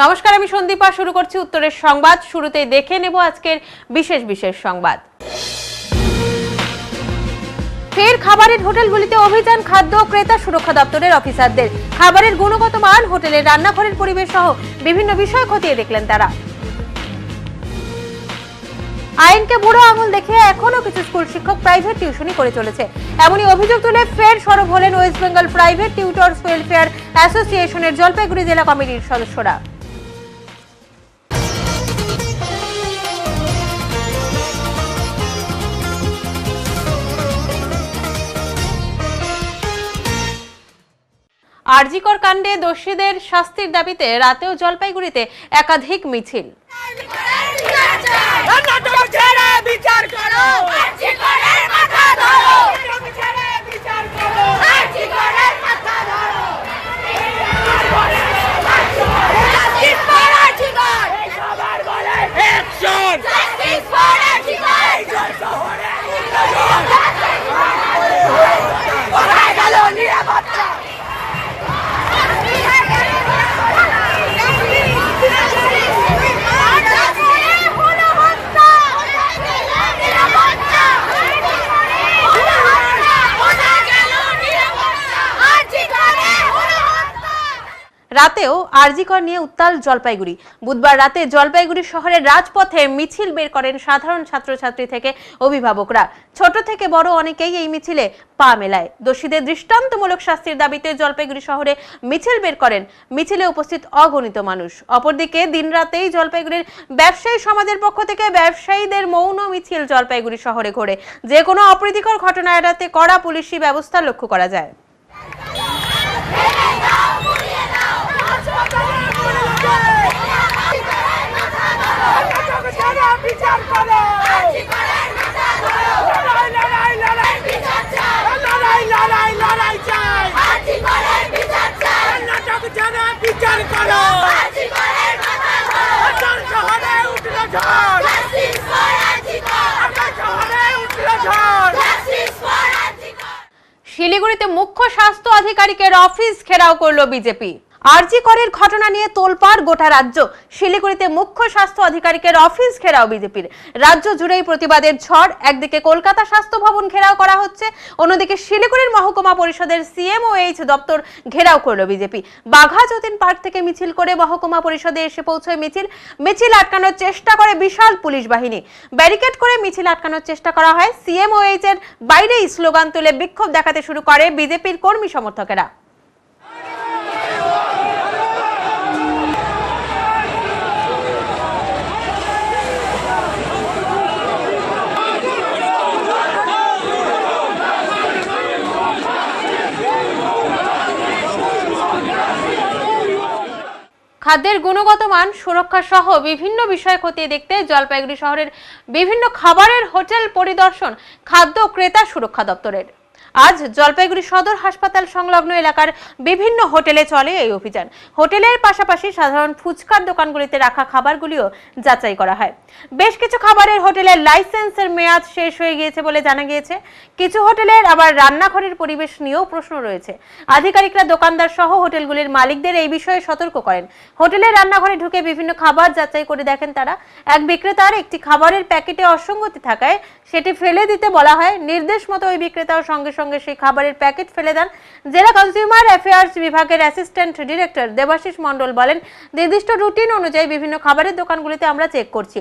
নমস্কার, আমি সন্দীপা। শুরু করছি উত্তরের সংবাদ। শুরুতেই দেখে নেব আজকের বিশেষ সংবাদ। ফের খাবারের হোটেলগুলিতে অভিযান খাদ্য ক্রেতা সুরক্ষা দপ্তরের অফিসারদের। খাবারের গুণগত মান, হোটেলের রান্নাঘরের পরিবেশ সহ বিভিন্ন বিষয় খতিয়ে দেখলেন তারা। আইনকে বুড়ো আঙুল দেখে এখনো কিছু স্কুল শিক্ষক প্রাইভেট টিউশনি করে চলেছে, এমনই অভিযোগ তুলে ফের সরব হলেন West Bengal private tutors welfare অ্যাসোসিয়েশনের জলপাইগুড়ি জেলা কমিটির সদস্যরা। আরজিকর কাণ্ডে দোষীদের শাস্তির দাবিতে রাতেও জলপাইগুড়িতে একাধিক মিছিল। রাতেও আরজিকর নিয়ে উত্তাল জলপাইগুড়ি। বুধবার রাতে জলপাইগুড়ি শহরের রাজপথে মিছিল বের করেন সাধারণ ছাত্রছাত্রী থেকে অভিভাবকরা। ছোট থেকে বড় অনেকেই এই মিছিলে পা মেলায়। দোষীদের দৃষ্টান্তমূলক শাস্তির দাবিতে জলপাইগুড়ি শহরে মিছিল বের করেন। মিছিলে উপস্থিত অগণিত মানুষ। অপরদিকে দিনরাতেই জলপাইগুড়ির ব্যবসায়ী সমাজের পক্ষ থেকে ব্যবসায়ীদের মৌন মিছিল জলপাইগুড়ি শহরে ঘোরে। যে কোনো অপ্রীতিকর ঘটনা এড়াতে কড়া পুলিশি ব্যবস্থা লক্ষ্য করা যায়। শিলিগুড়িতে মুখ্য স্বাস্থ্য আধিকারিকের অফিস ঘেরাও করল বিজেপি। আরজিকরের ঘটনা নিয়ে তোলপাড় গোটা রাজ্য। শিলিগুড়িতে মুখ্য স্বাস্থ্য আধিকারিকের অফিস ঘেরাও বিজেপির। রাজ্য জুড়েই প্রতিবাদের ঝড়। একদিকে কলকাতা স্বাস্থ্য ভবন ঘেরাও করা হচ্ছে, অন্যদিকে শিলিগুড়ির মহকুমা পরিষদের সিএমওএইচ দপ্তর ঘেরাও করল বিজেপি। বাঘা যতীন পার্ক থেকে মিছিল করে মহকুমা পরিষদে এসে পৌঁছয় মিছিল আটকানোর চেষ্টা করে বিশাল পুলিশ বাহিনী। ব্যারিকেড করে মিছিল আটকানোর চেষ্টা করা হয়। সিএমওএইচ এর বাইরেই স্লোগান তুলে বিক্ষোভ দেখাতে শুরু করে বিজেপির কর্মী সমর্থকেরা। খাদ্যের গুণগত মান, সুরক্ষা সহ বিভিন্ন বিষয় খতিয়ে দেখতে জলপাইগুড়ি শহরের বিভিন্ন খাবারের হোটেল পরিদর্শন খাদ্য ক্রেতা সুরক্ষা দপ্তরের। আজ জলপাইগুড়ি সদর হাসপাতাল সংলগ্ন এলাকার বিভিন্ন হোটেলে চলে এই অভিযান। হোটেলের পাশাপাশি সাধারণ ফুচকার দোকানগুলিতে রাখা খাবারগুলিও যাচাই করা হয়। বেশ কিছু খাবারের হোটেলের লাইসেন্সের মেয়াদ শেষ হয়ে গিয়েছে বলে জানা গিয়েছে। কিছু হোটেলের আবার রান্নাঘরের পরিবেশ নিয়েও প্রশ্ন রয়েছে। আধিকারিকরা দোকানদার সহ হোটেলগুলির মালিকদের এই বিষয়ে সতর্ক করেন। হোটেলের রান্নাঘরে ঢুকে বিভিন্ন খাবার যাচাই করে দেখেন তারা। এক বিক্রেতার একটি খাবারের প্যাকেটে অসঙ্গতি থাকায় সেটি ফেলে দিতে বলা হয়। নির্দেশ মতো ওই বিক্রেতার সঙ্গে সঙ্গে সেই খাবারের প্যাকেট ফেলে দেন। জেলা কনজিউমার অ্যাফেয়ার্স বিভাগের অ্যাসিস্ট্যান্ট ডিরেক্টর দেবাশিস মণ্ডল বলেন, নির্দিষ্ট রুটিন অনুযায়ী বিভিন্ন খাবারের দোকানগুলিতে আমরা চেক করছি।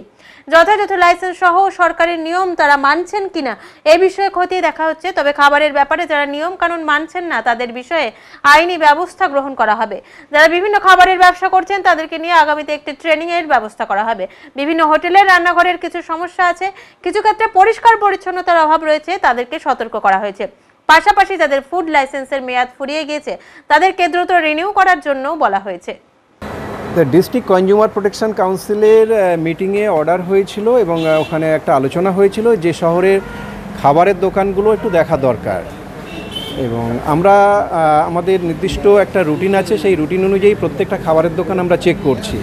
যথাযথ লাইসেন্স সহ সরকারি নিয়ম তারা মানছেন কিনা এ বিষয়ে খতিয়ে দেখা হচ্ছে। তবে খাবারের ব্যাপারে যারা নিয়ম কানুন মানছেন না তাদের বিষয়ে আইনি ব্যবস্থা গ্রহণ করা হবে। যারা বিভিন্ন খাবারের ব্যবসা করছেন তাদেরকে নিয়ে আগামীতে একটি ট্রেনিং এর ব্যবস্থা করা হবে। বিভিন্ন হোটেলের রান্নাঘরের কিছু সমস্যা আছে, কিছু ক্ষেত্রে পরিষ্কার পরিচ্ছন্নতার অভাব রয়েছে, তাদেরকে সতর্ক করা হয়েছে। পাশাপাশি যাদের ফুড লাইসেন্সের মেয়াদ ফুরিয়ে গিয়েছে তাদেরকে দ্রুত রিনিউ করার জন্য বলা হয়েছে। ডিস্ট্রিক্ট কনজিউমার প্রোটেকশন কাউন্সিলের মিটিংয়ে অর্ডার হয়েছিল এবং ওখানে একটা আলোচনা হয়েছিল যে শহরের খাবারের দোকানগুলো একটু দেখা দরকার এবং আমরা আমাদের নির্দিষ্ট একটা রুটিন আছে, সেই রুটিন অনুযায়ী প্রত্যেকটা খাবারের দোকান আমরা চেক করছি।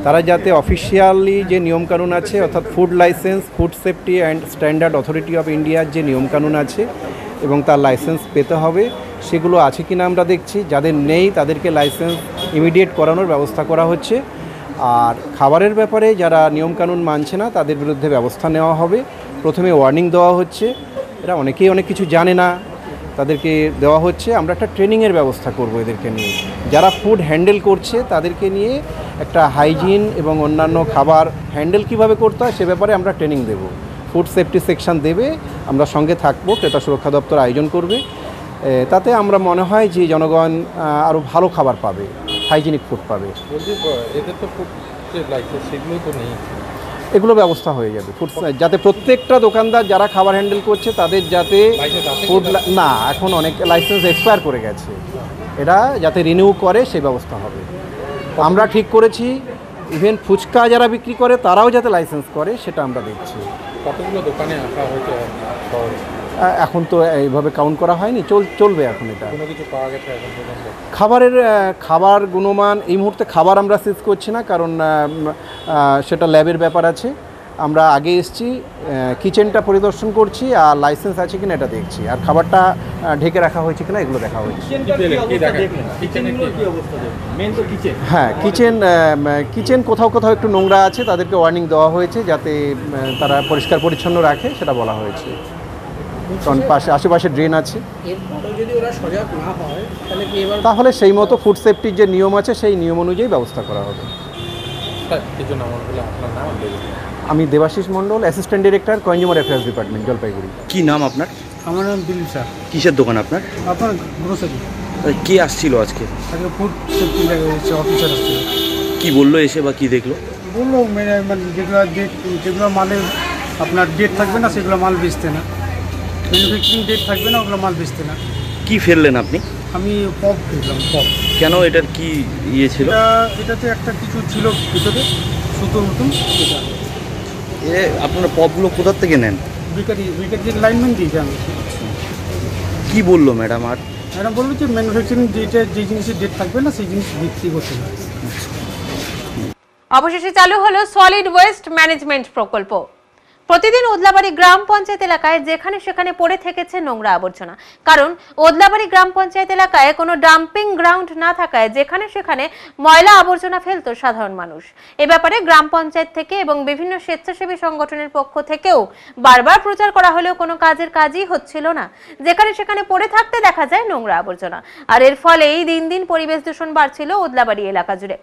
তারা যাতে অফিসিয়ালি যে নিয়মকানুন আছে অর্থাৎ food licence, food safety and standard authority of ইন্ডিয়ার যে নিয়মকানুন আছে এবং তার লাইসেন্স পেতে হবে সেগুলো আছে কিনা আমরা দেখছি। যাদের নেই তাদেরকে লাইসেন্স ইমিডিয়েট করানোর ব্যবস্থা করা হচ্ছে। আর খাবারের ব্যাপারে যারা নিয়মকানুন মানছে না তাদের বিরুদ্ধে ব্যবস্থা নেওয়া হবে। প্রথমে ওয়ার্নিং দেওয়া হচ্ছে, এরা অনেকেই অনেক কিছু জানে না, তাদেরকে দেওয়া হচ্ছে। আমরা একটা ট্রেনিংয়ের ব্যবস্থা করব এদেরকে নিয়ে, যারা ফুড হ্যান্ডেল করছে তাদেরকে নিয়ে একটা হাইজিন এবং অন্যান্য খাবার হ্যান্ডেল কিভাবে করতে হয় সে ব্যাপারে আমরা ট্রেনিং দেব। ফুড সেফটি সেকশন দেবে, আমরা সঙ্গে থাকবো, ক্রেতা সুরক্ষা দপ্তর আয়োজন করবে। তাতে আমরা মনে হয় যে জনগণ আরও ভালো খাবার পাবে, হাইজিনিক ফুড পাবে। এগুলো ব্যবস্থা হয়ে যাবে ফুড, যাতে প্রত্যেকটা দোকানদার যারা খাবার হ্যান্ডেল করছে তাদের যাতে ফুড না, এখন অনেক লাইসেন্স এক্সপায়ার করে গেছে, এরা যাতে রিনিউ করে সেই ব্যবস্থা হবে। আমরা ঠিক করেছি ইভেন ফুচকা যারা বিক্রি করে তারাও যাতে লাইসেন্স করে সেটা আমরা দেখছি। কতগুলো দোকানে আসা হয়েছে এখন তো এইভাবে কাউন্ট করা হয়নি, চলবে এখন। এটা কোনো কিছু পাওয়া গেছে এখন পর্যন্ত? খাবার গুণমান এই মুহূর্তে খাবার আমরা সিজ করছি না, কারণ সেটা ল্যাবের ব্যাপার আছে। আমরা আগে এসেছি, কিচেনটা পরিদর্শন করছি আর লাইসেন্স আছে কিনা এটা দেখছি, আর খাবারটা ঢেকে রাখা হয়েছে কিনা এগুলো দেখা হয়েছে। হ্যাঁ, কিচেন কোথাও কোথাও একটু নোংরা আছে, তাদেরকে ওয়ার্নিং দেওয়া হয়েছে যাতে তারা পরিষ্কার পরিচ্ছন্ন রাখে, সেটা বলা হয়েছে। কারণ আশেপাশে ড্রেন আছে, তাহলে সেই মতো ফুড সেফটির যে নিয়ম আছে সেই নিয়ম অনুযায়ী ব্যবস্থা করা হবে। আমি Debashis Mondal, assistant director, consumer affairs department, Jalpaiguri. কি নাম আপনার? আমার নাম দিলীপ স্যার। কিসের দোকান আপনার? আপনার গ্রোসারি। কে আসছিল আজকে? আজকে ফুড সেফটি অফিসার আসছিল। কি বললো এসে বা কি দেখলো? বললো মানে যেগুলো মালের আপনার ডেট থাকবে না সেগুলো মাল বেচতে না, ম্যানুফ্যাকচারিং ডেট থাকবে না ওগুলো মাল বেচতে না। কি ফেললেন আপনি? আমি পপ ফেললাম। পপ কেন? এটার কি ইয়ে ছিল? এটাতে একটা কিছু ছিল ভিতরে সুতোর মতন। আপনারা পপগুলো কোথার থেকে নেন? বেকারি লাইনম্যান দিয়েছে। আমি কি বললো ম্যাডাম? আর ম্যাডাম বললো যে ম্যানুফ্যাকচারিং যে জিনিসের ডেট থাকবে না সেই জিনিস বিক্রি করতে না। অবশেষে চালু হলো সলিড ওয়েস্ট ম্যানেজমেন্ট প্রকল্প। প্রতিদিন ওদলাবাড়ি গ্রাম পঞ্চায়েত এলাকায় যেখানে সেখানে পড়ে থেকেছে নোংরা আবর্জনা। কারণ ওদলাবাড়ি গ্রাম পঞ্চায়েত এলাকায় কোনো ডাম্পিং গ্রাউন্ড না থাকায় যেখানে সেখানে ময়লা আবর্জনা ফেলত সাধারণ মানুষ। এ ব্যাপারে গ্রাম পঞ্চায়েত থেকে এবং বিভিন্ন স্বেচ্ছাসেবী সংগঠনের পক্ষ থেকেও বারবার প্রচার করা হলেও কোনো কাজই হচ্ছিল না। যেখানে সেখানে পড়ে থাকতে দেখা যায় নোংরা আবর্জনা, আর এর ফলেই দিন দিন পরিবেশ দূষণ বাড়ছিল ওদলাবাড়ি এলাকা জুড়ে।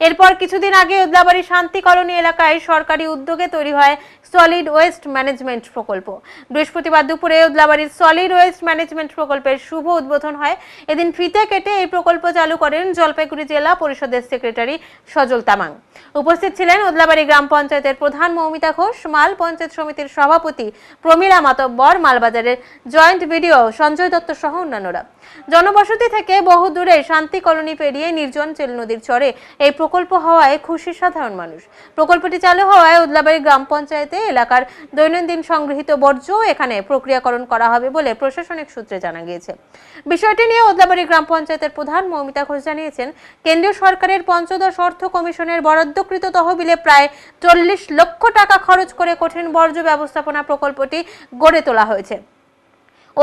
এরপর কিছুদিন আগে ওদলাবাড়ি শান্তি কলোনি এলাকায় সরকারি উদ্যোগে তৈরি হয় সলিড ওয়েস্ট ম্যানেজমেন্ট প্রকল্প। বৃহস্পতিবার দুপুরে ওদলাবাড়ির সলিড ওয়েস্ট ম্যানেজমেন্ট প্রকল্পের শুভ উদ্বোধন হয়। এদিন ফিতে কেটে এই প্রকল্প চালু করেন জলপাইগুড়ি জেলা পরিষদের সেক্রেটারি সজল তামাং। উপস্থিত ছিলেন ওদলাবাড়ি গ্রাম পঞ্চায়েতের প্রধান মৌমিতা ঘোষ, মাল পঞ্চায়েত সমিতির সভাপতি প্রমীলা মাতব্বর, মালবাজারের জয়েন্ট বিডিও সঞ্জয় দত্ত সহ অন্যান্যরা। জনবসতি থেকে বহু দূরে শান্তি কলোনি পেরিয়ে নির্জন চেল নদীর চরে এই প্রকল্প হওয়ায় খুশি সাধারণ মানুষ। প্রকল্পটি চালু হওয়ায় ওদলাবাড়ি গ্রাম পঞ্চায়েতে এলাকার দৈনন্দিন সংগৃহীত বর্জ্য এখানে প্রক্রিয়াকরণ করা হবে বলে প্রশাসনিক সূত্রে জানা গিয়েছে। বিষয়টি নিয়ে ওদলাবাড়ি গ্রাম পঞ্চায়েতের প্রধান মৌমিতা ঘোষ জানিয়েছেন, কেন্দ্রীয় সরকারের পঞ্চদশ অর্থ কমিশনের বরাদ্দকৃত তহবিলে প্রায় 40 লক্ষ টাকা খরচ করে কঠিন বর্জ্য ব্যবস্থাপনা প্রকল্পটি গড়ে তোলা হয়েছে।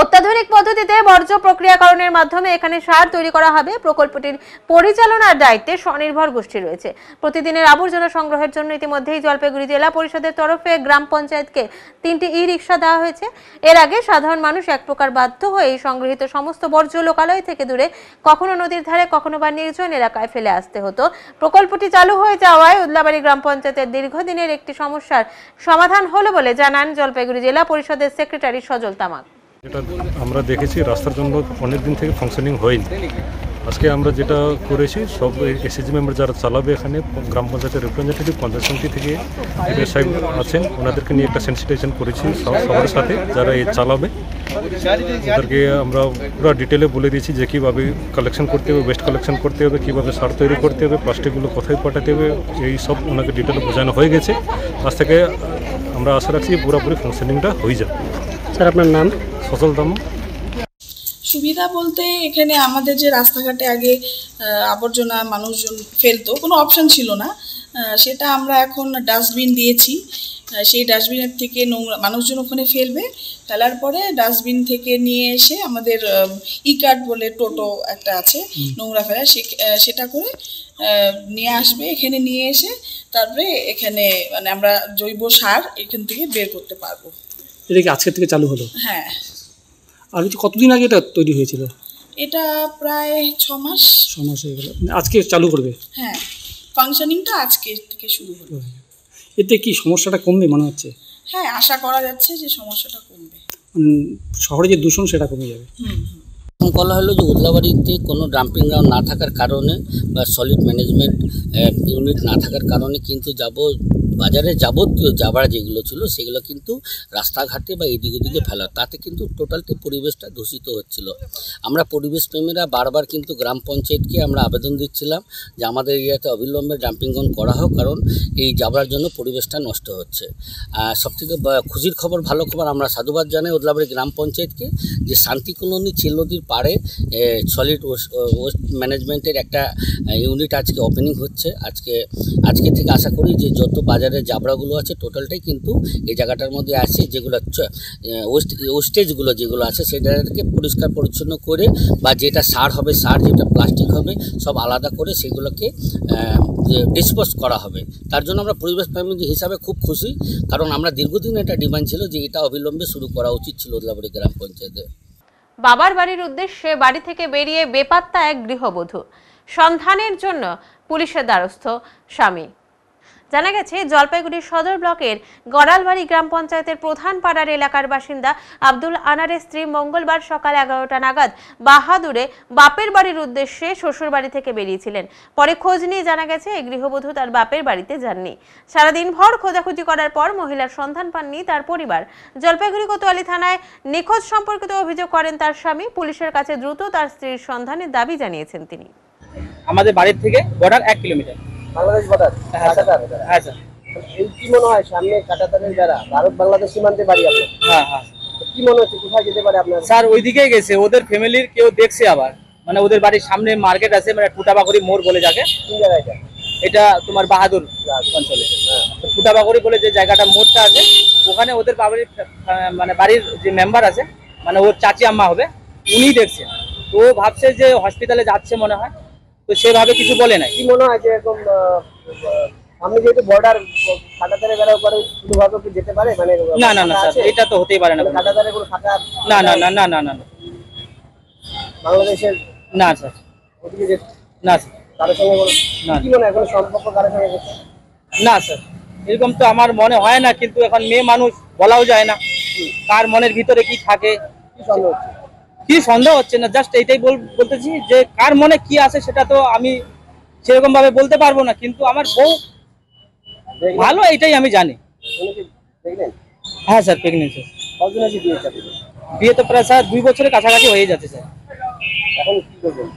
অত্যাধুনিক পদ্ধতিতে বর্জ্য প্রক্রিয়াকরণের মাধ্যমে এখানে সার তৈরি করা হবে। প্রকল্পটির পরিচালনার দায়িত্বে স্বনির্ভর গোষ্ঠী রয়েছে। প্রতিদিনের আবর্জনা সংগ্রহের জন্য ইতিমধ্যেই জলপাইগুড়ি জেলা পরিষদের তরফে গ্রাম পঞ্চায়েতকে 3টি ই-রিকশা দেওয়া হয়েছে। এর আগে সাধারণ মানুষ এক প্রকার বাধ্য হয়ে সংগৃহীত সমস্ত বর্জ্য লোকালয় থেকে দূরে কখনো নদীর ধারে কখনো বা নির্জন এলাকায় ফেলে আসতে হতো। প্রকল্পটি চালু হয়ে যাওয়ায় ওদলাবাড়ি গ্রাম পঞ্চায়েতের দীর্ঘদিনের একটি সমস্যার সমাধান হলো বলে জানান জলপাইগুড়ি জেলা পরিষদের সেক্রেটারি সজল তামাং। যেটা আমরা দেখেছি রাস্তার জন্য অনেক দিন থেকে ফাংশনিং হয়নি। আজকে আমরা যেটা করেছি সব এসএসজি মেম্বার যারা চালাবে এখানে গ্রাম পঞ্চায়েতের রিপ্রেজেন্টেটিভ পঞ্চায়েত সমিতি থেকে সাহেব আছেন, ওনাদেরকে নিয়ে একটা সেন্সিটাইজেশন করেছি সবার সাথে যারা এই চালাবে। ওদেরকে আমরা পুরো ডিটেলে বলে দিয়েছি যে কীভাবে কালেকশন করতে হবে, ওয়েস্ট কালেকশন করতে হবে, কীভাবে সার তৈরি করতে হবে, প্লাস্টিকগুলো কোথায় পাঠাতে হবে, এই সব ওনাকে ডিটেলে বোঝানো হয়ে গেছে। আজ থেকে আমরা আশা রাখছি পুরোপুরি ফাংশনিংটা হয়ে যাবে। স্যার আপনার নাম? সজল তামাং। সুবিধা বলতে এখানে আমাদের যে রাস্তাঘাটে আগে আবর্জনা মানুষজন ফেলতো, কোনো অপশন ছিল না, সেটা আমরা এখন ডাস্টবিন দিয়েছি। সেই ডাস্টবিনের থেকে নোংরা মানুষজন ওখানে ফেলার পরে ডাস্টবিন থেকে নিয়ে এসে আমাদের ই-কার্ট বলে টোটো একটা আছে নোংরা ফেলা, সেটা করে নিয়ে আসবে। এখানে নিয়ে এসে তারপরে এখানে মানে আমরা জৈব সার এখান থেকে বের করতে পারবো। এটা কি আজকের থেকে চালু হলো? হ্যাঁ। আর হচ্ছে কতদিন আগে এটা তৈরি হয়েছিল? এটা প্রায় 6 মাস। 6 মাস হয়ে গেল, আজকে চালু করবে? হ্যাঁ, ফাংশনিংটা আজকে থেকে শুরু হলো। এতে কি সমস্যাটা কমবে মনে হচ্ছে? হ্যাঁ, আশা করা যাচ্ছে যে সমস্যাটা কমবে, শহরে যে দূষণ সেটা কমে যাবে। বলা হলো যে উদলাবাড়িতে কোনো ডাম্পিং গ্রাউন্ড না থাকার কারণে বা সলিড ম্যানেজমেন্ট ইউনিট না থাকার কারণে কিন্তু বাজারে যাবতীয় জাবড়া যেগুলো ছিল সেগুলো কিন্তু রাস্তাঘাটে বা এদিক ওদিকে ফেলা, তাতে কিন্তু টোটালটি পরিবেশটা দূষিত হচ্ছিল। আমরা পরিবেশ প্রেমীরা বারবার কিন্তু গ্রাম পঞ্চায়েতকে আমরা আবেদন দিচ্ছিলাম যে আমাদের এরিয়াতে অবিলম্বে ডাম্পিং গ্রাউন্ড করা হোক, কারণ এই জাবড়ার জন্য পরিবেশটা নষ্ট হচ্ছে। সবথেকে খুশির খবর, ভালো খবর, আমরা সাধুবাদ জানাই উদলাবাড়ি গ্রাম পঞ্চায়েতকে যে শান্তি কলোনি চিল নদীর পাড়ে সলিড ওয়েস্ট ম্যানেজমেন্টের একটা ইউনিট আজকে ওপেনিং হচ্ছে। আজকে থেকে আশা করি যে যত বাজারের জাবড়াগুলো আছে টোটালটাই কিন্তু এই জায়গাটার মধ্যে আছে, যেগুলো ওয়েস্টেজগুলো যেগুলো আছে সেটাকে পরিষ্কার পরিচ্ছন্ন করে বা যেটা সার হবে সার, যেটা প্লাস্টিক হবে সব আলাদা করে সেগুলোকে ডিসপোজ করা হবে। তার জন্য আমরা পরিবেশ প্রেমী হিসাবে খুব খুশি, কারণ আমরা দীর্ঘদিন এটা ডিমান্ড ছিল যে এটা অবিলম্বে শুরু করা উচিত ছিল উদলাবাড়ি গ্রাম পঞ্চায়েতে। বাবার বাড়ির উদ্দেশ্যে বাড়ি থেকে বেরিয়ে বেপাত্তা এক গৃহবধূ, সন্ধানের জন্য পুলিশের দ্বারস্থ স্বামী। জানা গেছে জলপাইগুড়ি সদর ব্লকের গড়ালবাড়ি গ্রাম পঞ্চায়েতের প্রধান পাড়ার এলাকার বাসিন্দা আব্দুল আনারের স্ত্রী মঙ্গলবার সকাল 11টা নাগাদ বাহাদুরে বাপের বাড়ির উদ্দেশ্যে শ্বশুর বাড়ি থেকে বেরিয়েছিলেন। পরে খোঁজ নিয়ে জানা গেছে এই গৃহবধূ তার বাপের বাড়িতে যাননি। সারাদিন ভর খোঁজাখুঁজি করার পর মহিলার সন্ধান পাননি তার পরিবার। জলপাইগুড়ি কোতোয়ালি থানায় নিখোঁজ সম্পর্কিত অভিযোগ করেন তার স্বামী। পুলিশের কাছে দ্রুত তার স্ত্রীর সন্ধানের দাবি জানিয়েছেন তিনি। আমাদের বাড়ির থেকে বর্ডার 1 কিলোমিটার। বাংলাদেশ বর্ডার? হ্যাঁ স্যার। এই কি মনে হয় সামনে কাটাতারের যারা ভারত বাংলাদেশ সীমান্তে বাড়ি আপনার? হ্যাঁ। কি মনে হচ্ছে কোথায় যেতে পারে আপনার? স্যার ওইদিকেই গেছে, ওদের ফ্যামিলির কেউ দেখছে আবার, মানে ওদের বাড়ির সামনে মার্কেট আছে, মানে টুটাবাকরি মোড় বলে যাকে। কোন জায়গায়? এটা তোমার বাহাদুর অঞ্চলে টুটাবাকরি বলে যে জায়গাটা মোড়টা আছে, ওখানে ওদের বাড়ির মানে বাড়ির যে মেম্বার আছে, মানে ওর চাচি আম্মা হবে, উনি দেখছেন। তো ও ভাবছে যে হসপিটালে যাচ্ছে মনে হয়, তো সেভাবে কিছু বলে নাই। কি মনে হয় যে এরকম সামনে যেহেতু বর্ডার কাটাতারে বেড়ার পরে শুধুভাবে কি যেতে পারে? মানে না স্যার, এটা তো হতেই পারে না। কাটাতারে কোনো ফাঁকা না বাংলাদেশের? না স্যার, ওদিকে যে না স্যার, কারোর সঙ্গে না। কি মনে হয় কোনো সম্পর্ক কারোর সঙ্গে গেছে? না স্যার, এরকম তো আমার মনে হয় না, কিন্তু এখন মেয়ে মানুষ বলাও যায় না কার মনের ভিতরে কি থাকে। কি সন্দেহ হচ্ছে? না, জাস্ট এইটাই বলতেছি যে কার মনে কি আছে সেটা তো আমি সেরকম ভাবে বলতে পারবো না, কিন্তু আমার বউ ভালো এটাই আমি জানি। হ্যাঁ স্যার, প্রেগনেন্ট। কতদিন আছে বিয়ে? তো প্রায় স্যার 2 বছরের কাছাকাছি হয়ে যাচ্ছে স্যার। এখন কি করবেন?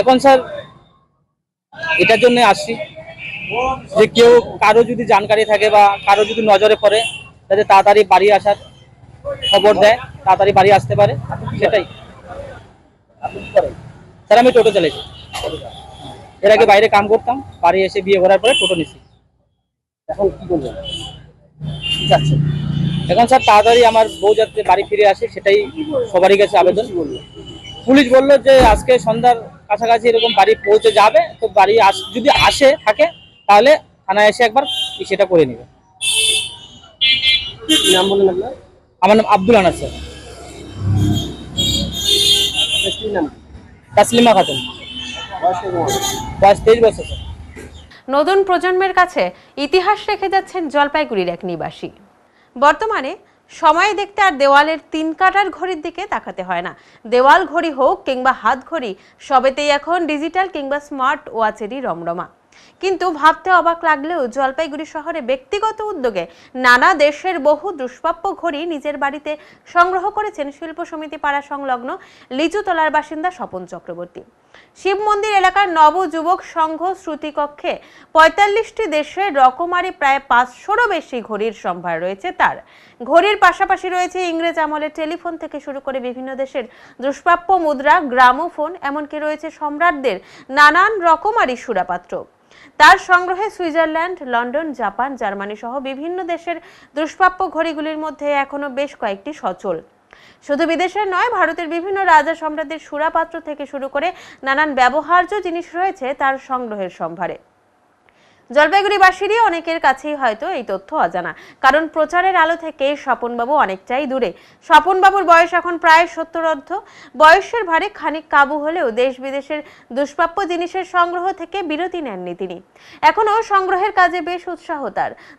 এখন স্যার এটার জন্য আসছি যে কেউ কারো যদি জানকারি থাকে বা কারো যদি নজরে পড়ে যাতে তাড়াতাড়ি বাড়ি আসার খবর দেয়, তাড়াতাড়ি বাড়ি আসতে পারে, সেটাই। স্যার আমি টোটো চালাইছি, এর আগে বাইরে কাম করতাম, বাড়ি এসে বিয়ে করার পরে টোটো নিছি। এখন কি করবেন? কি চাচ্ছেন? এখন স্যার তাড়াতাড়ি আমার বউ যাতে বাড়ি ফিরে আসে, সেটাই সবারই কাছে আবেদন। পুলিশ বললো যে আজকে সন্ধ্যার কাছাকাছি এরকম বাড়ি পৌঁছে যাবে, তো বাড়ি যদি আসে থাকে তাহলে থানায় এসে একবার সেটা করে নেবে। নাম বললেন আপনার? আমার নাম আব্দুল আনার স্যার। নাম তাসলিমা খাতুন, বয়স 23 বছর। নতুন প্রজন্মের কাছে ইতিহাস রেখে যাচ্ছেন জলপাইগুড়ির এক নিবাসী। বর্তমানে সময় দেখতে আর দেওয়ালের 3 কাটার ঘড়ির দিকে তাকাতে হয় না। দেওয়াল ঘড়ি হোক কিংবা হাত ঘড়ি, সবেতেই এখন ডিজিটাল কিংবা স্মার্ট ওয়াচেরই রমরমা। কিন্তু ভাবতে অবাক লাগলেও জলপাইগুড়ি শহরে ব্যক্তিগত উদ্যোগে নানা দেশের বহু দুষ্প্রাপ্য ঘড়ি নিজের বাড়িতে সংগ্রহ করেছেন শিল্প সমিতি পাড়া সংলগ্ন লিচুতলার বাসিন্দা স্বপন চক্রবর্তী। শিব মন্দির এলাকার নব যুবক সংঘ শ্রুতিকক্ষে ৪৫টি দেশের রকমারি প্রায় ৫০০রও বেশি ঘড়ির সম্ভার রয়েছে তার। ঘড়ির পাশাপাশি রয়েছে ইংরেজ আমলের টেলিফোন থেকে শুরু করে বিভিন্ন দেশের দুষ্প্রাপ্য মুদ্রা, গ্রামোফোন, এমনকি রয়েছে সম্রাটদের নানান রকমারি সুরাপাত্র। তার সংগ্রহে সুইজারল্যান্ড, লন্ডন, জাপান, জার্মানি সহ বিভিন্ন দেশের দুষ্প্রাপ্য ঘড়িগুলির মধ্যে এখনো বেশ কয়েকটি সচল। শুধু বিদেশের নয়, ভারতের বিভিন্ন রাজা সম্রাটদের সুরাপাত্র থেকে শুরু করে নানান ব্যবহার্য জিনিস রয়েছে তার সংগ্রহের সম্ভারে। জলপাইগুড়িবাসীরই অনেকের কাছেই হয়তো এই তথ্য অজানা, কারণ প্রচারের আলো থেকে স্বপনবাবু অনেকটাই দূরে। স্বপনবাবুর বয়স এখন প্রায় 70 বয়সের ভারে খানিক কাবু হলেও দেশ বিদেশের দুষ্প্রাপ্য জিনিসের সংগ্রহ থেকে বিরতি নেননি তিনি। এখনো সংগ্রহের কাজে বেশ উৎসাহ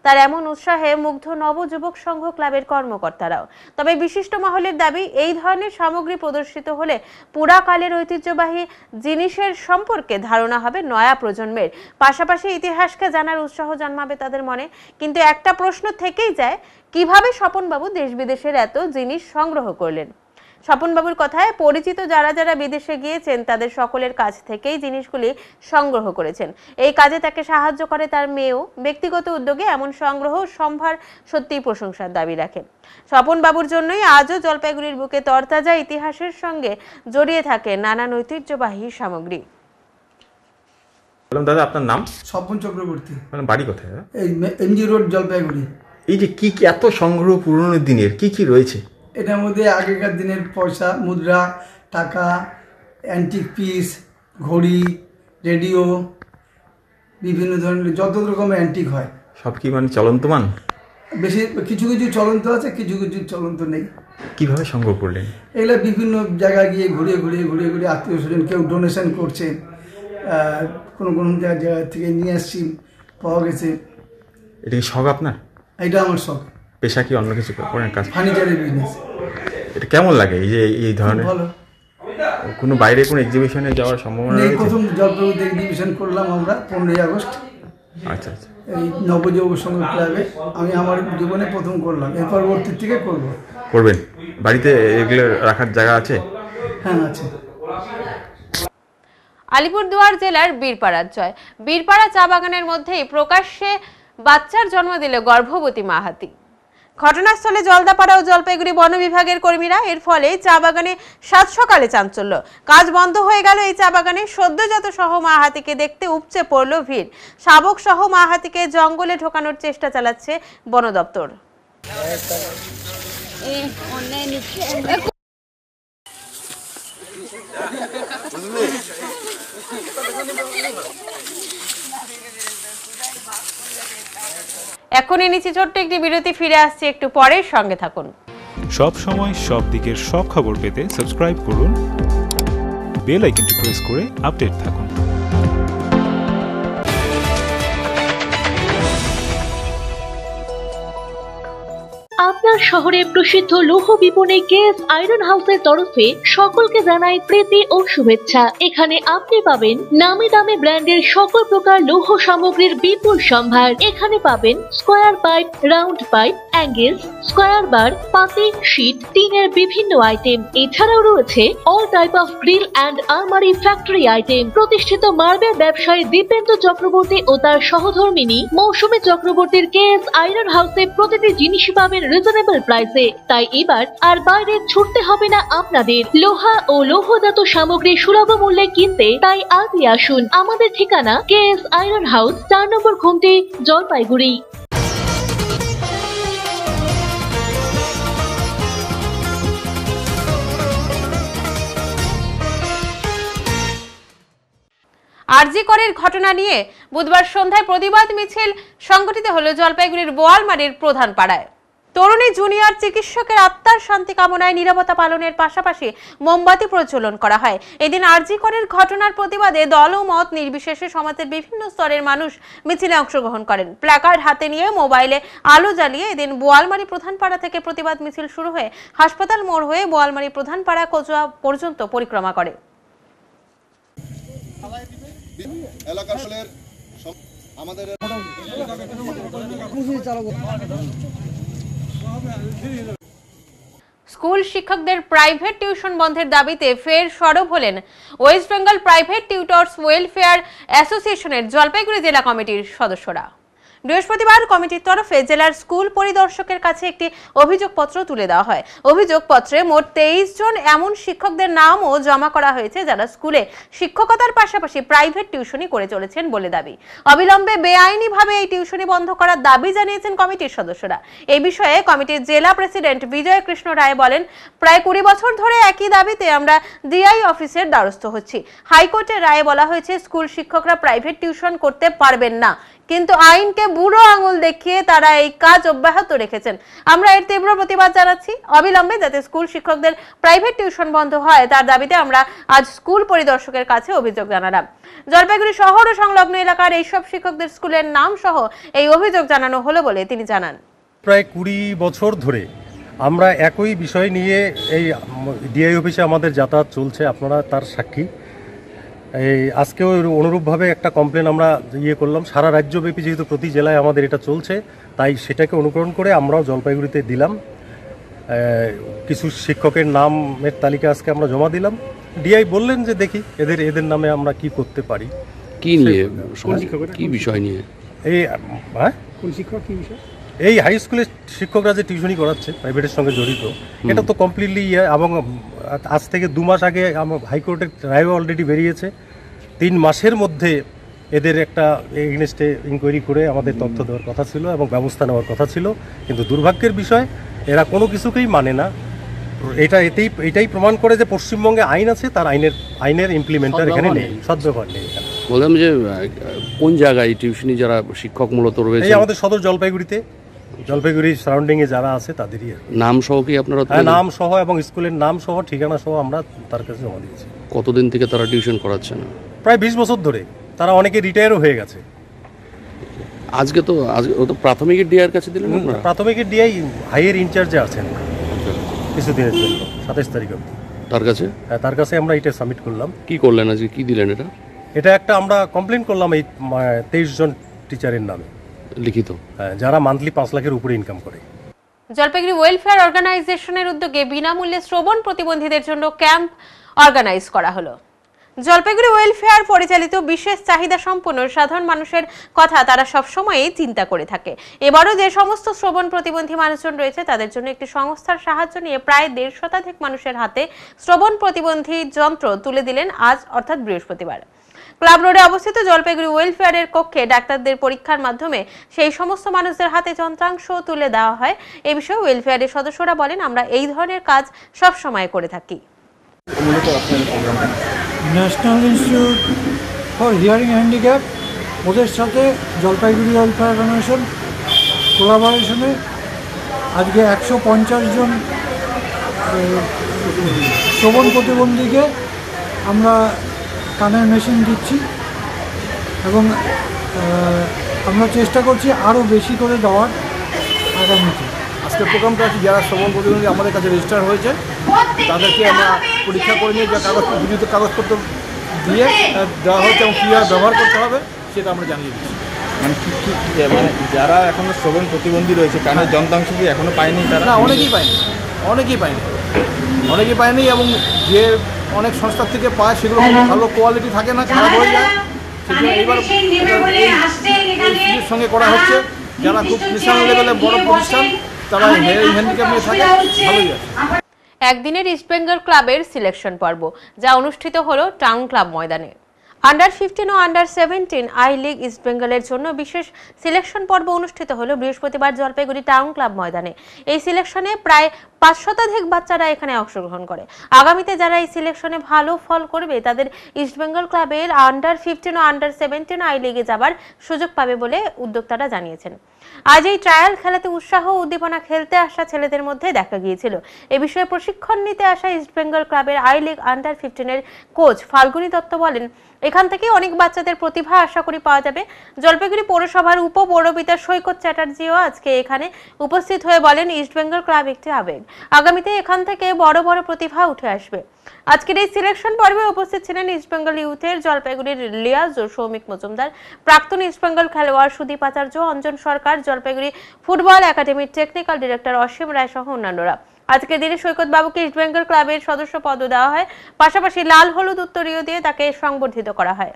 তার এমন উৎসাহে মুগ্ধ নবযুবক সংঘ ক্লাবের কর্মকর্তারাও। তবে বিশিষ্ট মহলের দাবি, এই ধরনের সামগ্রী প্রদর্শিত হলে পুরাকালের ঐতিহ্যবাহী জিনিসের সম্পর্কে ধারণা হবে নয়া প্রজন্মের, পাশাপাশি ইতিহাসকে জানার উৎসাহ জন্মাবে তাদের মনে। কিন্তু একটা প্রশ্ন থেকেই যায়, কিভাবে স্বপনবাবু দেশ বিদেশের এত জিনিস সংগ্রহ করলেন? স্বপনবাবুর কথায়, পরিচিত যারা যারা বিদেশে গিয়েছেন তাদের সকলের কাছ থেকেই জিনিসগুলি সংগ্রহ করেছেন। এই কাজে তাকে সাহায্য করে তার মেয়েও। ব্যক্তিগত উদ্যোগে এমন সংগ্রহ সম্ভার সত্যিই প্রশংসার দাবি রাখে। স্বপনবাবুর জন্যই আজও জলপাইগুড়ির বুকে তরতাজা ইতিহাসের সঙ্গে জড়িয়ে থাকে নানান ঐতিহ্যবাহী সামগ্রী। দাদা, আপনার নাম? স্বপন চক্রবর্তী। মানে বাড়ি কোথায়? এই এমজি রোড, জলপাইগুড়ি। এই যে কি কি এত সংগ্রহ পুরনো দিনের, কি কি রয়েছে এটার মধ্যে? আগেকার দিনের পয়সা, মুদ্রা, টাকা, অ্যান্টিক পিস, ঘড়ি, রেডিও, বিভিন্ন ধরনের যত রকমের অ্যান্টিক হয়। সব কি মানে চলন্তমান? বেশি কিছু কিছু চলন্ত আছে, কিছু কিছু চলন্ত নেই। কিভাবে সংগ্রহ করলেন? এগুলো বিভিন্ন জায়গায় গিয়ে ঘুরিয়ে আত্মীয় স্বজন কেউ ডোনেশন করছে, কোনো কোনো জায়গা থেকে নিয়ে আসছি, পাওয়া গেছে। এটা কি শখ আপনার? এটা আমার শখ। পেশা কি অন্য কিছু করেন? কাজ? ফার্নিচারের বিজনেস। এটা কেমন লাগে এই যে এই ধরনের? ভালো। কোনো বাইরে কোনো এক্সিবিশনে যাওয়ার সম্ভাবনা এই রয়েছে? প্রথম জলপাইগুড়িতে এক্সিবিশন করলাম আমরা 15ই আগস্ট। আচ্ছা আচ্ছা। এই নবযুবক সংঘ ক্লাবে আমি আমার জীবনে প্রথম করলাম, এর পরবর্তী থেকে করবেন। বাড়িতে এগুলো রাখার জায়গা আছে? হ্যাঁ, আছে। আলিপুরদুয়ার জেলার বীরপাড়ার জয়। বীরপাড়া চা বাগানের মধ্যেই প্রকাশ্যে বাচ্চার জন্ম দিল গর্ভবতী মা হাতি। ঘটনাস্থলে জলদাপাড়া ও জলপাইগুড়ি বন বিভাগের কর্মীরা। এর ফলে চা বাগানে সাত সকালে চাঞ্চল্য। কাজ বন্ধ হয়ে গেল এই চা বাগানে। সদ্যজাত সহ মা হাতিকে দেখতে উপচে পড়ল ভিড়। শাবক সহ মা হাতিকে জঙ্গলে ঢোকানোর চেষ্টা চালাচ্ছে বন দপ্তর। এখনই নিচে ছোট্ট একটি বিরতি, ফিরে আসছে একটু পরে, সঙ্গে থাকুন। সব সময় সব দিকের সব খবর পেতে সাবস্ক্রাইব করুন, বেল আইকনটি প্রেস করে আপডেট থাকুন। আপনার শহরে প্রসিদ্ধ লৌহ বিপণী কেএস আয়রন হাউসের তরফে সকলকে জানাই প্রীতি ও শুভেচ্ছা। এখানে আপনি পাবেন নামি দামি ব্র্যান্ডের সকল প্রকার লৌহ সামগ্রীর বিপুল সম্ভার। এখানে পাবেন square pipe, round pipe, angle, square bar, পাতি, শীট, টিনের বিভিন্ন আইটেম। এছাড়াও রয়েছে all type of grill and আলমারি ফ্যাক্টরি আইটেম। প্রতিষ্ঠিত মার্বেল ব্যবসায়ী দীপেন্দ্র চক্রবর্তী ও তার সহধর্মিনী মৌসুমী চক্রবর্তীর কেএস আয়রন হাউসে প্রতিটি জিনিসই পাবেন রিজনেবল প্রাইসে। তাই এবার আর বাইরে ছুটতে হবে না আপনাদের। লোহা ও লৌহজাত সামগ্রী সুলভ মূল্যে কিনতে তাই আজই আসুন। আমাদের ঠিকানা কেএস আয়রন হাউস, 4 নম্বর ঘুমটি, জলপাইগুড়ি। আরজি করের ঘটনা নিয়ে বুধবার সন্ধ্যায় প্রতিবাদ মিছিল সংগঠিত হলো জলপাইগুড়ির বোয়ালমারির প্রধান পাড়ায়। তরুণী জুনিয়র চিকিৎসকের আত্মার শান্তি কামনায় নীরবতা পালনের পাশাপাশি মোমবাতি প্রজ্বলন করা হয়। এদিন আরজি করের ঘটনার প্রতিবাদে দল ও মত নির্বিশেষে সমাজের বিভিন্ন স্তরের মানুষ মিছিলে অংশগ্রহণ করেন। প্ল্যাকার্ড হাতে নিয়ে মোবাইলে আলো জ্বালিয়ে এদিন বোয়ালমারি প্রধান পাড়া থেকে প্রতিবাদ মিছিল শুরু হয়ে হাসপাতাল মোড় হয়ে বোয়ালমারি প্রধান পাড়া কোচুয়া পর্যন্ত পরিক্রমা করে। স্কুল শিক্ষকদের প্রাইভেট টিউশন বন্ধের দাবিতে ফের সরব হলেন West Bengal private tutors welfare অ্যাসোসিয়েশনের জলপাইগুড়ি জেলা কমিটির সদস্যরা। বৃহস্পতিবার কমিটির তরফে জেলার স্কুল পরিদর্শকের কাছে একটি অভিযোগপত্র তুলে দেওয়া হয়। অভিযোগপত্রে মোট 23 জন এমন শিক্ষকদের নামও জমা করা হয়েছে যারা স্কুলে শিক্ষকতার পাশাপাশি প্রাইভেট টিউশনি করে চলেছেন বলে দাবি। অবিলম্বে বেআইনিভাবে এই টিউশনি বন্ধ করার দাবি জানিয়েছেন কমিটির সদস্যরা। এই বিষয়ে কমিটির জেলা প্রেসিডেন্ট বিজয় কৃষ্ণ রায় বলেন, প্রায় 20 বছর ধরে একই দাবিতে আমরা ডিআই অফিসের দ্বারস্থ হচ্ছি। হাইকোর্টের রায়ে বলা হয়েছে স্কুল শিক্ষকরা প্রাইভেট টিউশন করতে পারবেন না, কিন্তু আইনকে বুড়ো আঙুল দেখিয়ে তারা এই কাজ অব্যাহত রেখেছেন। আমরা এর তীব্র প্রতিবাদ জানাচ্ছি। অবিলম্বে যাতে স্কুল শিক্ষকদের প্রাইভেট টিউশন বন্ধ হয় তার দাবিতে আমরা আজ স্কুল পরিদর্শকের কাছে অভিযোগ জানালাম। জলপাইগুড়ি শহর ও সংলগ্ন এলাকার এইসব শিক্ষকদের স্কুলের নাম সহ এই অভিযোগ জানানো হলো বলে তিনি জানান। প্রায় 20 বছর ধরে আমরা একই বিষয় নিয়ে এই ডিআই অফিসে আমাদের যাতায়াত চলছে, আপনারা তার সাক্ষী। এই আজকেও অনুরূপভাবে একটা কমপ্লেন আমরা করলাম। সারা রাজ্যব্যাপী যেহেতু প্রতি জেলায় আমাদের এটা চলছে, তাই সেটাকে অনুকরণ করে আমরাও জলপাইগুড়িতে দিলাম। কিছু শিক্ষকের নামের তালিকা আজকে আমরা জমা দিলাম। ডিআই বললেন যে দেখি এদের নামে আমরা কি করতে পারি। কি নিয়ে, কি বিষয় নিয়ে? এই কোন শিক্ষক, কি বিষয়? এই হাই স্কুলের শিক্ষকরা যে টিউশনি করাচ্ছে প্রাইভেটের সঙ্গে জড়িত, এটা তো কমপ্লিটলি এবং আজ থেকে 2 মাস আগে হাইকোর্টের রায়ও অলরেডি বেরিয়েছে। 3 মাসের মধ্যে এদের একটা এগেনস্টে ইনকোয়ারি করে আমাদের তথ্য দেওয়ার কথা ছিল এবং ব্যবস্থা নেওয়ার কথা ছিল, কিন্তু দুর্ভাগ্যের বিষয় এরা কোনো কিছুকেই মানে না। এটাই প্রমাণ করে যে পশ্চিমবঙ্গে আইন আছে, তার আইনের ইমপ্লিমেন্টার এখানে নেই, সদ্ব্যবহার নেই। বললাম যে কোন জায়গায় টিউশনি যারা শিক্ষক মূলত রয়েছে? এই আমাদের সদর জলপাইগুড়িতে, জলপাইগুড়ি সারাউন্ডিংয়ে যারা আছে তাদেরই নাম সহ কি আপনারা? নাম সহ এবং স্কুলের নাম সহ ঠিকানা সহ আমরা তার কাছে জমা দিয়েছি। কতদিন থেকে তারা টিউশন করাচ্ছে না? প্রায় 20 বছর ধরে। তারা অনেকে রিটায়ারও হয়ে গেছে। আজকে তো প্রাথমিকের ডিআইয়ের কাছে দিলেন আপনারা? প্রাথমিকের ডিআই হাইয়ের ইনচার্জে আছেন কিছুদিনের জন্য, 27 তারিখ অবধি। তার কাছে? হ্যাঁ, তার কাছে আমরা এটা সাবমিট করলাম। কি করলেন আজকে, কি দিলেন? এটা একটা আমরা কমপ্লেন করলাম এই 23 জন টিচারের নামে লিখিত, যারা মান্থলি 5 লাখের উপরে ইনকাম করে। জলপাইগুড়ি ওয়েলফেয়ার অর্গানাইজেশনের উদ্যোগে বিনামূল্যে শ্রবণ প্রতিবন্ধীদের জন্য ক্যাম্প অর্গানাইজ করা হলো। জলপাইগুড়ি ওয়েলফেয়ার পরিচালিত বিশেষ চাহিদা সম্পন্ন সাধারণ মানুষের কথা তারা সবসময়ই চিন্তা করে থাকে। এবারও যে সমস্ত শ্রবণ প্রতিবন্ধী মানুষজন রয়েছে তাদের জন্য একটি সংস্থার সাহায্য নিয়ে প্রায় 1.5 শতাধিক মানুষের হাতে শ্রবণ প্রতিবন্ধী যন্ত্র তুলে দিলেন আজ অর্থাৎ বৃহস্পতিবার। ক্লাব রোডে অবস্থিত জলপাইগুড়ি ওয়েলফেয়ারের কক্ষে ডাক্তারদের পরীক্ষার মাধ্যমে সেই সমস্ত মানুষদের হাতে যন্ত্রাংশ তুলে দেওয়া হয়। এই বিষয়ে ওয়েলফেয়ারের সদস্যরা বলেন, আমরা এই ধরনের কাজ সব সময় করে থাকি। National institute for hearing handicap ওদের সাথে জলপাইগুড়ি ওয়েলফেয়ার অর্গানাইজেশন কোলাবোরেশনে আজকে 150 জন শ্রবণ প্রতিবন্ধীকে আমরা কানের মেশিন দিচ্ছি এবং আমরা চেষ্টা করছি আরও বেশি করে দেওয়ার আগামীতে। আজকের প্রোগ্রামটা আছে, যারা শ্রবণ প্রতিবন্ধী আমাদের কাছে রেজিস্টার হয়েছে তাদেরকে আমরা পরীক্ষা করে নিয়ে যা কাগজপত্র দিয়ে দেওয়া হচ্ছে এবং কীভাবে ব্যবহার করতে হবে সেটা আমরা জানিয়ে দিচ্ছি। মানে মানে যারা এখনো শ্রবণ প্রতিবন্ধী রয়েছে, কানের যন্ত্রাংশ কি এখনো পায়নি তারা? না, অনেকেই পায়নি এবং যে অনেক সংস্থার থেকে পায় সেগুলো ভালো কোয়ালিটি থাকে না, খারাপ হয়ে যায়। সেজন্য এইবার এই সঙ্গে করা হচ্ছে। যারা খুব ন্যাশনাল লেভেলে বড় প্রতিষ্ঠান তারা এই হ্যান্ডিক্যাপ নিয়ে থাকে, ভালোই আছে। একদিনের ইস্ট বেঙ্গল ক্লাবের সিলেকশন পর্ব যা অনুষ্ঠিত হলো টাউন ক্লাব ময়দানে। আন্ডার 15 ও আন্ডার 17 আই লিগ ইস্ট বেঙ্গলের জন্য বিশেষ সিলেকশন পর্ব অনুষ্ঠিত হলো বৃহস্পতিবার জলপাইগুড়ি টাউন ক্লাব ময়দানে। এই সিলেকশনে প্রায় 5 শতাধিক বাচ্চারা এখানে অংশগ্রহণ করে। আগামীতে যারা এই সিলেকশনে ভালো ফল করবে তাদের ইস্ট বেঙ্গল ক্লাবের আন্ডার 15 ও আন্ডার 17 আই লিগে যাবার সুযোগ পাবে বলে উদ্যোক্তারা জানিয়েছেন। আজ এই ট্রায়াল খেলাতে উৎসাহ ও উদ্দীপনা খেলতে আসা ছেলেদের মধ্যে দেখা গিয়েছিল। এ বিষয়ে প্রশিক্ষণ নিতে আসা ইস্ট বেঙ্গল ক্লাবের I league under 15 coach Falguni Dutta বলেন, এখান থেকে অনেক বাচ্চাদের প্রতিভা আশা করি পাওয়া যাবে। জলপাইগুড়ি পৌরসভার উপপৌরপিতা সৈকত চ্যাটার্জিও আজকে এখানে উপস্থিত হয়ে বলেন, ইস্ট বেঙ্গল ক্লাব একটি আবেগ, আগামীতে এখান থেকে বড় বড় প্রতিভা উঠে আসবে। আজকের এই সিলেকশন পর্বে উপস্থিত ছিলেন ইস্ট বেঙ্গল ইউথের জলপাইগুড়ির লিয়াজ ও সৌমিক মজুমদার, প্রাক্তন ইস্ট বেঙ্গল খেলোয়াড় সুদীপ আচার্য, অঞ্জন সরকার, জলপাইগুড়ি ফুটবল একাডেমির টেকনিক্যাল ডিরেক্টর অসীম রায় সহ অন্যান্যরা। আজকের দিনে সৈকত বাবুকে ইস্ট বেঙ্গল ক্লাবের সদস্য পদ দেওয়া হয়, পাশাপাশি লাল হলুদ উত্তরীয় দিয়ে তাকে সংবর্ধিত করা হয়।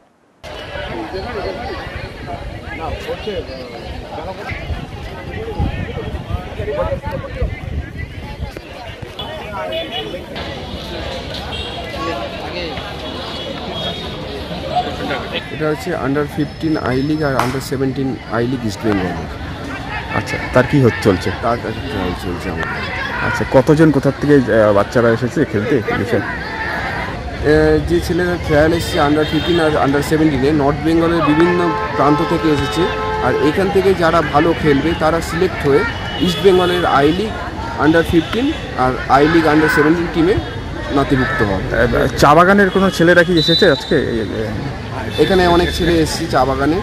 এটা হচ্ছে আন্ডার 15 আই লিগ আর আন্ডার 17 আই লিগ ইস্ট বেঙ্গলের। আচ্ছা, তার কি চলছে? তার ট্রায়াল চলছে আমাদের। আচ্ছা, কতজন কোথার থেকে বাচ্চারা এসেছে খেলতে? যে ছেলেরা ট্রায়াল এসেছে আন্ডার 15 আর আন্ডার 17 নর্থ বেঙ্গলের বিভিন্ন প্রান্ত থেকে এসেছে আর এখান থেকে যারা ভালো খেলবে তারা সিলেক্ট হয়ে ইস্ট বেঙ্গলের আই লিগ আন্ডার-15 আর আই লিগ আন্ডার-17 টিমে নথিভুক্ত হবে। চা বাগানের কোনো ছেলেরা কি এসেছে আজকে? এখানে অনেক ছেলে এসেছে চা বাগানে,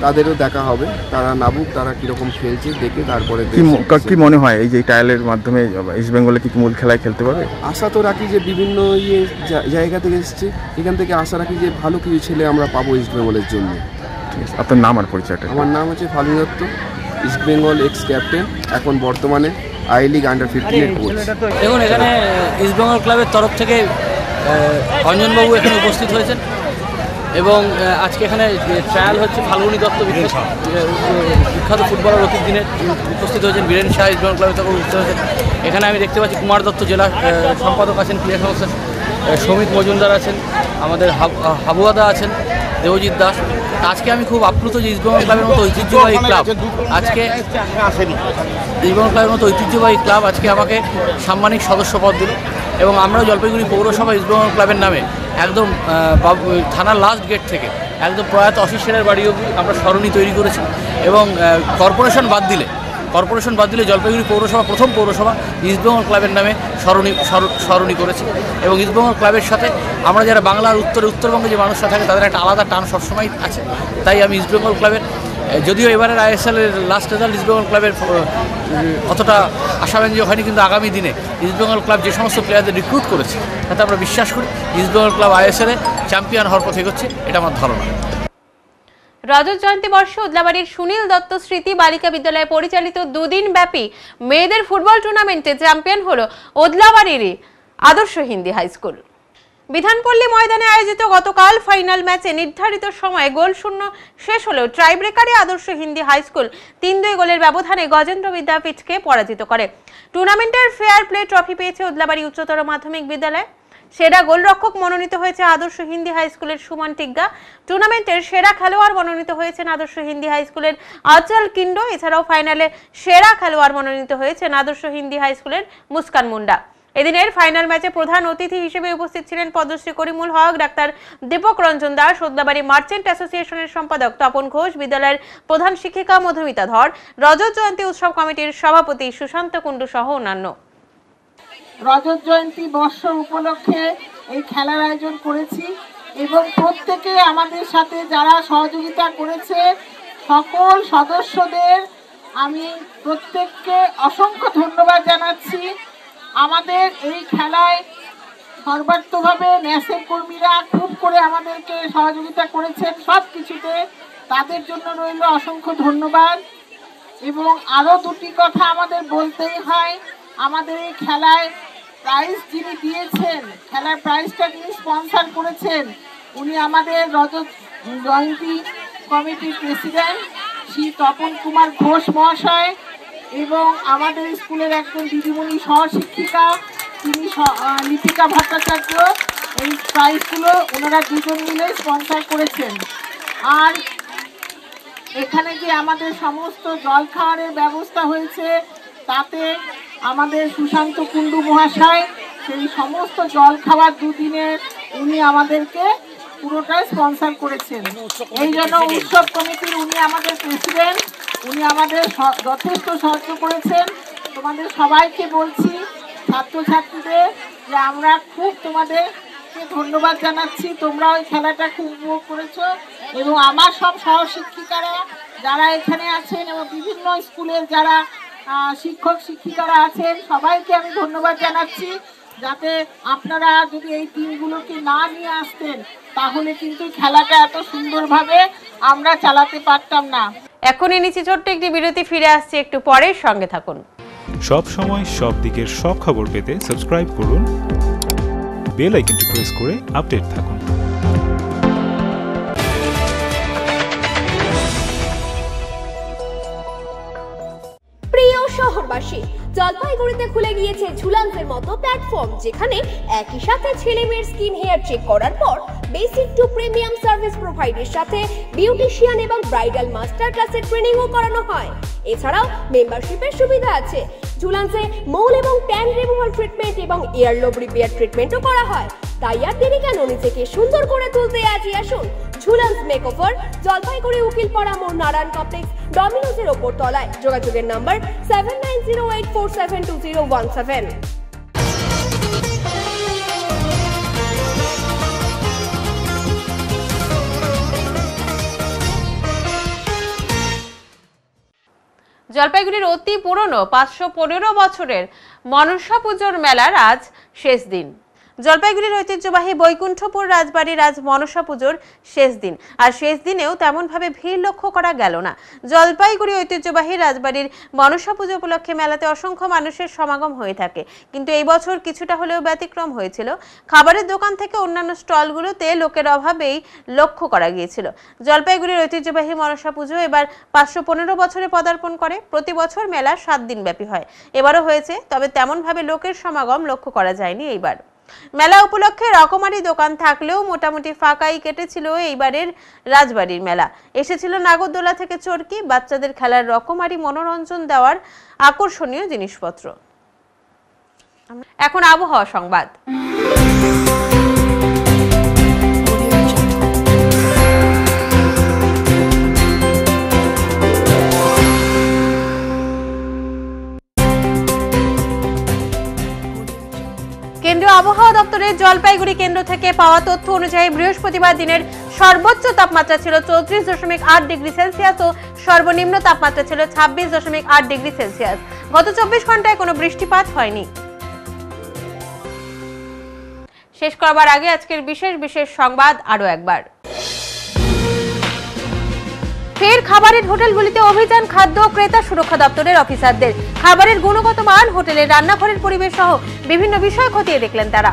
তাদেরও দেখা হবে, তারা নামুক, তারা কীরকম খেলছে দেখে তারপরে। কি মনে হয় এই যে টায়ালের মাধ্যমে ইস্ট বেঙ্গলে কি মূল খেলায় খেলতে পারবে? আশা তো রাখি যে বিভিন্ন জায়গা থেকে এসছে, এখান থেকে আশা রাখি যে ভালো কিছু ছেলে আমরা পাবো ইস্ট বেঙ্গলের জন্য। ঠিক আছে, আপনার নাম আর পরিচয়টা? আমার নাম হচ্ছে Falun Dutta, East Bengal ex captain, এখন বর্তমানে আই লিগ আন্ডার-15 এর কোচ। দেখুন, এখানে ইস্ট বেঙ্গল ক্লাবের তরফ থেকে অঞ্জনবাবু এখানে উপস্থিত হয়েছেন এবং আজকে এখানে ট্রায়াল হচ্ছে। ফাল্গুনী দত্ত বিখ্যাত ফুটবলার অতীত দিনে উপস্থিত হয়েছেন, বীরেন শাহ ইস্ট বেঙ্গল ক্লাবের তরফ উপস্থিত হয়েছেন। এখানে আমি দেখতে পাচ্ছি কুমার দত্ত জেলা সম্পাদক আছেন ক্রীড়া সংস্থা, সমিত মজুমদার আছেন, আমাদের হাবুয়াদা আছেন, দেবজিৎ দাস। আজকে আমি খুব আপ্লুত যে ইস্ট বেঙ্গল ক্লাবের মতো ঐতিহ্যবাহী ক্লাব আজকে ইস্ট বেঙ্গল ক্লাবের মতো ঐতিহ্যবাহী ক্লাব আজকে আমাকে সাম্মানিক সদস্যপদ দিল এবং আমরাও জলপাইগুড়ি পৌরসভা ইস্ট বেঙ্গল ক্লাবের নামে একদম থানার লাস্ট গেট থেকে একদম প্রয়াত অসিত সেনের বাড়ি অবধি আমরা সরণি তৈরি করেছি এবং কর্পোরেশন বাদ দিলে জলপাইগুড়ি পৌরসভা প্রথম পৌরসভা ইস্ট বেঙ্গল ক্লাবের নামে সরণি করেছে এবং ইস্ট বেঙ্গল ক্লাবের সাথে আমরা যারা বাংলার উত্তরবঙ্গে যে মানুষরা থাকে তাদের একটা আলাদা টান সবসময় আছে। তাই আমি ইস্ট বেঙ্গল ক্লাবের, যদিও এবারের আইএসএলের লাস্ট রেজাল্ট ইস্ট বেঙ্গল ক্লাবের অতটা আশাব্যঞ্জক হয়নি, কিন্তু আগামী দিনে ইস্ট বেঙ্গল ক্লাব যে সমস্ত প্লেয়ারদের রিক্রুট করেছে তাতে আমরা বিশ্বাস করি ইস্ট বেঙ্গল ক্লাব আইএসএলে চ্যাম্পিয়ন হওয়ার পথে এগোচ্ছে, এটা আমার ধারণা। রজত জয়ন্তী বর্ষে উদলাবাড়ির সুনীল দত্ত স্মৃতি বালিকা বিদ্যালয়ে পরিচালিত দুদিন ব্যাপী মেয়েদের ফুটবল টুর্নামেন্টে চ্যাম্পিয়ন হলো উদলাবাড়ির আদর্শ হিন্দি হাই স্কুল। বিধানপল্লী ময়দানে আয়োজিত গতকাল ফাইনাল ম্যাচে নির্ধারিত সময়ে গোল শূন্য শেষ হলেও ট্রাইব্রেকারে আদর্শ হিন্দি হাই স্কুল 3-2 গোলের ব্যবধানে গজেন্দ্র বিদ্যাপীঠকে পরাজিত করে। টুর্নামেন্টের ফেয়ার প্লে ট্রফি পেয়েছে উদলাবাড়ি উচ্চতর মাধ্যমিক বিদ্যালয়। সেরা গোলরক্ষক মনোনীত হয়েছে আদর্শ হিন্দি হাই স্কুলের সুমন টিগ্গা। টুর্নামেন্টের সেরা খেলোয়াড় মনোনীত হয়েছেন আদর্শ হিন্দি হাই স্কুলের আচল কিন্ডো। এছাড়াও ফাইনালে সেরা খেলোয়াড় মনোনীত হয়েছেন আদর্শ হিন্দি হাই স্কুলের মুস্কান মুন্ডা। এদিনের ফাইনাল ম্যাচে প্রধান অতিথি হিসেবে উপস্থিত ছিলেন পদ্মশ্রী করিমুল হক, ডাক্তার দীপক রঞ্জন দাস, উদলাবাড়ি মার্চেন্ট অ্যাসোসিয়েশনের সম্পাদক তপন ঘোষ, বিদ্যালয়ের প্রধান শিক্ষিকা মধুমিতা ধর, রজত জয়ন্তী উৎসব কমিটির সভাপতি সুশান্ত কুণ্ডু সহ অন্যান্য। রজত জয়ন্তী বর্ষ উপলক্ষে এই খেলার আয়োজন করেছি এবং প্রত্যেকে আমাদের সাথে যারা সহযোগিতা করেছে সকল সদস্যদের আমি প্রত্যেককে অসংখ্য ধন্যবাদ জানাচ্ছি। আমাদের এই খেলায় সর্বাত্মকভাবে ন্যাসের কর্মীরা খুব করে আমাদেরকে সহযোগিতা করেছেন সব কিছুতে, তাদের জন্য রইল অসংখ্য ধন্যবাদ। এবং আরও দুটি কথা আমাদের বলতেই হয়, আমাদের এই খেলায় প্রাইজ যিনি দিয়েছেন, খেলার প্রাইজটা যিনি স্পন্সর করেছেন, উনি আমাদের রজত জয়ন্তী কমিটির প্রেসিডেন্ট শ্রী তপন কুমার ঘোষ মহাশয় এবং আমাদের স্কুলের একজন দিদিমণি সহশিক্ষিকা তিনি লিপিকা ভট্টাচার্য। এই প্রাইজগুলো ওনারা দুজন মিলে স্পন্সর করেছেন। আর এখানে যে আমাদের সমস্ত জল খাওয়ারের ব্যবস্থা হয়েছে তাতে আমাদের সুশান্ত কুণ্ডু মহাশয় সেই সমস্ত জল খাবার দুদিনের উনি আমাদেরকে পুরোটাই স্পন্সর করেছেন। এই জন্য উৎসব কমিটির উনি আমাদের প্রেসিডেন্ট, উনি আমাদের যথেষ্ট সাহায্য করেছেন। তোমাদের সবাইকে বলছি, ছাত্রছাত্রীদের, যে আমরা খুব তোমাদেরকে ধন্যবাদ জানাচ্ছি। তোমরা ওই খেলাটা খুব উপভোগ করেছো এবং আমার সব সহশিক্ষিকারা যারা এখানে আছেন এবং বিভিন্ন স্কুলের যারা শিক্ষক শিক্ষিকারা আছেন সবাইকে আমি ধন্যবাদ জানাচ্ছি। যাতে আপনারা যদি এই টিমগুলোকে না নিয়ে আসতেন তাহলে কিন্তু খেলাটা এত সুন্দরভাবে আমরা চালাতে পারতাম না। এখনই নিচে ছোট্ট একটি বিরতি, ফিরে আসছে একটু পরে, সঙ্গে থাকুন। সব সময় সব দিকের সব খবর পেতে সাবস্ক্রাইব করুন, বেল আইকনটি প্রেস করে আপডেট থাকুন। প্রিয় শহরবাসী, জলপাইগুড়িতে খুলে গিয়েছে ঝুলান্সের মতো প্ল্যাটফর্ম, যেখানে একই সাথে ছেলে মেয়ের স্কিন হেয়ার চেক করার পর বেসিক টু প্রিমিয়াম সার্ভিস প্রোভাইডের সাথে বিউটিশিয়ান এবং ব্রাইডাল মাস্টার ক্লাসের ট্রেনিংও করানো হয়। এছাড়াও মেম্বারশিপের সুবিধা আছে। ঝুলান্সে মৌল এবং ট্যান রিমুভাল ট্রিটমেন্ট এবং ইয়ারলোব রিপেয়ার ট্রিটমেন্টও করা হয়। তাই আর দেরি কেন, নিজেকে সুন্দর করে তুলতে আজই আসুন ঝুলান্স মেকওভার, জলপাইগুড়ি উকিলপাড়া মোড়, নারায়ণ কমপ্লেক্স, ডমিনোজের ওপর তলায়। যোগাযোগের নাম্বার 7908472017। জলপাইগুড়ির অতি পুরনো 515 বছরের মনসা পুজোর মেলার আজ শেষ দিন। জলপাইগুড়ির ঐতিহ্যবাহী বৈকুণ্ঠপুর রাজবাড়ির আজ মনসা পুজোর শেষ দিন। আর শেষ দিনেও তেমনভাবে ভিড় লক্ষ্য করা গেল না। জলপাইগুড়ি ঐতিহ্যবাহী রাজবাড়ির মনসা পুজো উপলক্ষে মেলাতে অসংখ্য মানুষের সমাগম হয়ে থাকে, কিন্তু এই বছর কিছুটা হলেও ব্যতিক্রম হয়েছিল। খাবারের দোকান থেকে অন্যান্য স্টলগুলোতে লোকের অভাবেই লক্ষ্য করা গিয়েছিল। জলপাইগুড়ির ঐতিহ্যবাহী মনসা পুজো এবার 515 বছরে পদার্পণ করে। প্রতি বছর মেলা 7 দিন ব্যাপী হয়, এবারও হয়েছে, তবে তেমনভাবে লোকের সমাগম লক্ষ্য করা যায়নি এইবার। মেলা উপলক্ষে রকমারি দোকান থাকলেও মোটামুটি ফাঁকাই কেটেছিল এইবারের রাজবাড়ির মেলা। এসেছিল নাগরদোলা থেকে চরকি, বাচ্চাদের খেলার রকমারি মনোরঞ্জন দেওয়ার আকর্ষণীয় জিনিসপত্র। এখন আবহাওয়া সংবাদ। কেন্দ্রীয় আবহাওয়া দপ্তরের জলপাইগুড়ি কেন্দ্র থেকে পাওয়া তথ্য অনুযায়ী বৃহস্পতিবার দিনের সর্বোচ্চ তাপমাত্রা ছিল 34.8 ডিগ্রি সেলসিয়াস ও সর্বনিম্ন তাপমাত্রা ছিল 26.8 ডিগ্রি সেলসিয়াস। গত 24 ঘন্টায় কোনো বৃষ্টিপাত হয়নি। শেষ করবার আগে আজকের বিশেষ সংবাদ আরো একবার। ফের খাবারের হোটেলগুলিতে অভিযান খাদ্য ক্রেতা সুরক্ষা দপ্তরের অফিসারদের। খাবারের গুণগত মান, হোটেলের রান্নাঘরের পরিবেশ সহ বিভিন্ন বিষয় খতিয়ে দেখলেন তারা।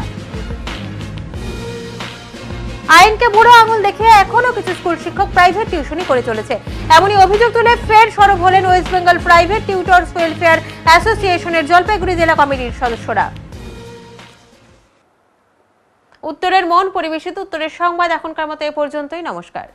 আইনকে বুড়ো আঙুল দেখিয়ে এখনো কিছু স্কুল শিক্ষক প্রাইভেট টিউশনি করে চলেছে, এমনই অভিযোগ তুলে ফের সরব হলেন West Bengal private tutors welfare অ্যাসোসিয়েশনের জলপাইগুড়ি জেলা কমিটির সদস্যরা। উত্তরের মন পরিবেশিত উত্তরের সংবাদ এখনকার মতো এ পর্যন্তই। নমস্কার।